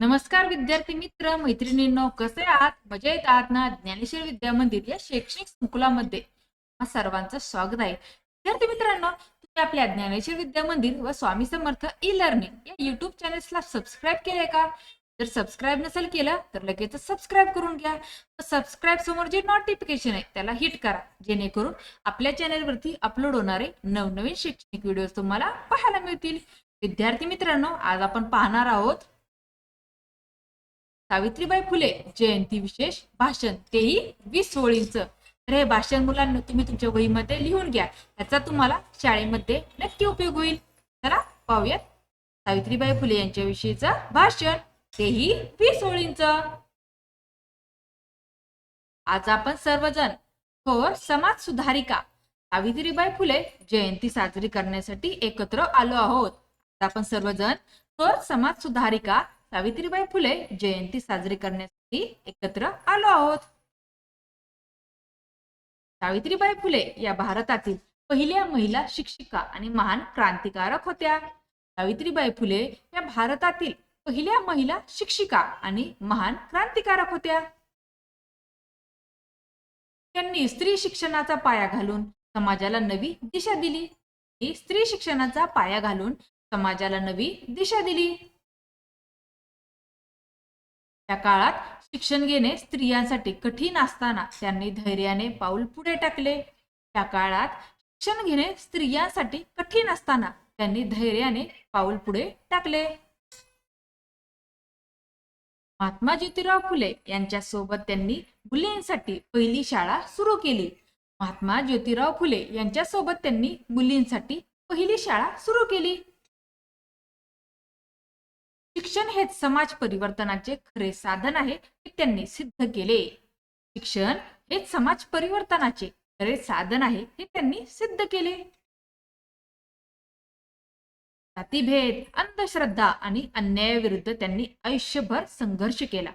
नमस्कार विद्यार्थी मित्र मैत्रिणींनो, कसे आहात? मजेत आहात ना? ज्ञानेश्वर विद्या मंदिर या शैक्षणिक संकुलामध्ये सर्वांचं स्वागत आहे. विद्यार्थी मित्रांनो, तुम्ही आपल्या ज्ञानेश्वर विद्या मंदिर व स्वामी समर्थ ई लर्निंग या युट्यूब चॅनल्सला सबस्क्राईब केलंय का? जर सबस्क्राईब नसेल केलं तर लगेच सबस्क्राईब करून घ्या. सबस्क्राईब समोर जे नोटिफिकेशन आहे त्याला हिट करा, जेणेकरून आपल्या चॅनलवरती अपलोड होणारे नवनवीन शैक्षणिक व्हिडिओ तुम्हाला पाहायला मिळतील. विद्यार्थी मित्रांनो, आज आपण पाहणार आहोत सावित्रीबाई फुले जयंती विशेष भाषण, तेही 20 ओळींचं. तर हे भाषण मुलांना तुम्ही तुमच्या वहीमध्ये लिहून घ्या, याचा तुम्हाला शाळेमध्ये नक्की उपयोग होईल. चला पाहूयात सावित्रीबाई फुले यांच्या विषयीचं भाषण, तेही 20 ओळींचं. आज आपण सर्वजण थोर समाज सुधारिका सावित्रीबाई फुले जयंती साजरी करण्यासाठी एकत्र आलो आहोत. आपण सर्वजण थोर समाज सुधारिका सावित्रीबाई फुले जयंती साजरी करण्यासाठी एकत्र आलो आहोत. सावित्रीबाई फुले या भारतातील पहिल्या महिला शिक्षिका आणि महान क्रांतिकारक होत्या. सावित्रीबाई फुले या भारतातील पहिल्या महिला शिक्षिका आणि महान क्रांतिकारक होत्या. त्यांनी स्त्री शिक्षणाचा पाया घालून समाजाला नवी दिशा दिली. स्त्री शिक्षणाचा पाया घालून समाजाला नवी दिशा दिली. त्या काळात शिक्षण घेणे स्त्रियांसाठी कठीण असताना त्यांनी धैर्याने पाऊल पुढे टाकले. त्या काळात शिक्षण घेणे स्त्रियांसाठी कठीण असताना त्यांनी धैर्याने पाऊल पुढे टाकले. महात्मा ज्योतिराव फुले यांच्या सोबत त्यांनी मुलींसाठी पहिली शाळा सुरू केली. महात्मा ज्योतिराव फुले यांच्या सोबत त्यांनी मुलींसाठी पहिली शाळा सुरू केली. शिक्षण हेच समाज परिवर्तनाचे खरे साधन आहे हे त्यांनी सिद्ध केले. शिक्षण हेच समाज परिवर्तनाचे खरे साधन आहे हे त्यांनी सिद्ध केले. जातीभेद, अंधश्रद्धा आणि अन्यायाविरुद्ध त्यांनी आयुष्यभर संघर्ष केला.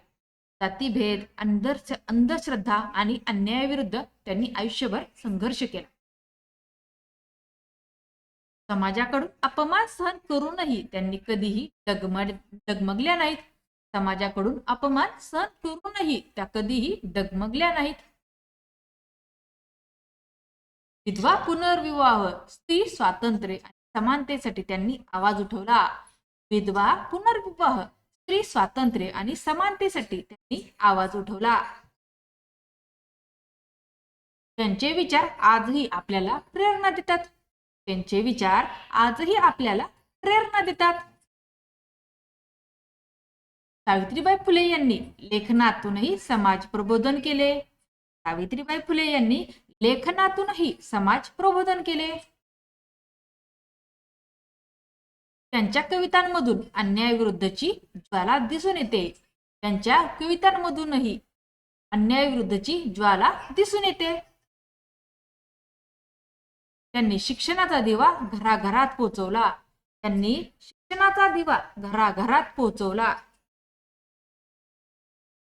जातीभेद, अंधश्रद्धा आणि अन्यायाविरुद्ध त्यांनी आयुष्यभर संघर्ष केला. समाजाकडून अपमान सहन करूनही त्यांनी कधीही डगमगल्या नाहीत. समाजाकडून अपमान सहन करूनही त्या कधीही डगमगल्या नाहीत. विधवा पुनर्विवाह, स्त्री स्वातंत्र्य आणि समानतेसाठी त्यांनी आवाज उठवला. विधवा पुनर्विवाह, स्त्री स्वातंत्र्य आणि समानतेसाठी त्यांनी आवाज उठवला. त्यांचे विचार आजही आपल्याला प्रेरणा देतात. त्यांचे विचार आजही आपल्याला प्रेरणा देतात. सावित्रीबाई फुले यांनी लेखनातूनही समाज प्रबोधन केले. सावित्रीबाई फुले यांनी लेखनातूनही समाज प्रबोधन केले. त्यांच्या कवितांमधून अन्यायाविरुद्धची ज्वाला दिसून येते. त्यांच्या कवितांमधूनही अन्यायाविरुद्धची ज्वाला दिसून येते. त्यांनी शिक्षणाचा दिवा घराघरात पोहोचवला. त्यांनी शिक्षणाचा दिवा घराघरात पोहोचवला.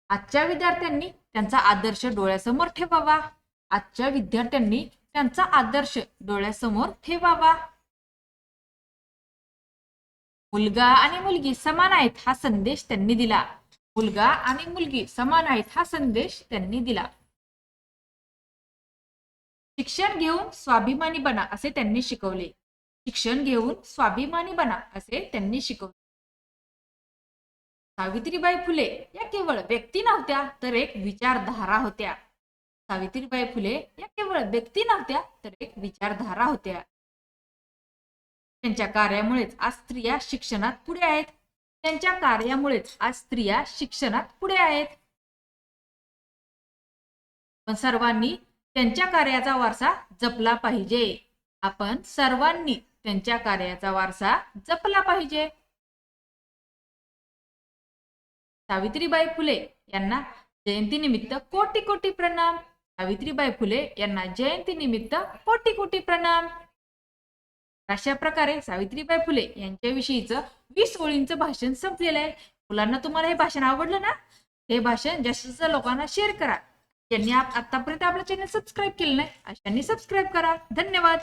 आजच्या विद्यार्थ्यांनी त्यांचा आदर्श डोळ्यासमोर ठेवावा. आजच्या विद्यार्थ्यांनी त्यांचा आदर्श डोळ्यासमोर ठेवावा. मुलगा आणि मुलगी समान आहेत हा संदेश त्यांनी दिला. मुलगा आणि मुलगी समान आहेत हा संदेश त्यांनी दिला. शिक्षण घेऊन स्वाभिमानी बना असे त्यांनी शिकवले. शिक्षण घेऊन स्वाभिमानी बना असे त्यांनी शिकवले. सावित्रीबाई फुले या केवळ व्यक्ती नव्हत्या तर एक विचारधारा होत्या. सावित्रीबाई फुले या केवळ व्यक्ती नव्हत्या तर एक विचारधारा होत्या. त्यांच्या कार्यामुळेच आज स्त्रिया शिक्षणात पुढे आहेत. त्यांच्या कार्यामुळेच आज स्त्रिया शिक्षणात पुढे आहेत. पण सर्वांनी त्यांच्या कार्याचा वारसा जपला पाहिजे. आपण सर्वांनी त्यांच्या कार्याचा वारसा जपला पाहिजे. सावित्रीबाई फुले यांना जयंतीनिमित्त कोटी कोटी प्रणाम. सावित्रीबाई फुले यांना जयंतीनिमित्त कोटी कोटी प्रणाम. अशा प्रकारे सावित्रीबाई फुले यांच्याविषयीचं 20 ओळींचं भाषण संपलेलं आहे. मुलांना तुम्हाला हे भाषण आवडलं ना? हे भाषण जास्तीत लोकांना शेअर करा. ज्यांनी आतापर्यंत आपलं चॅनल सबस्क्राईब केलं नाही अशांनी सबस्क्राईब करा. धन्यवाद.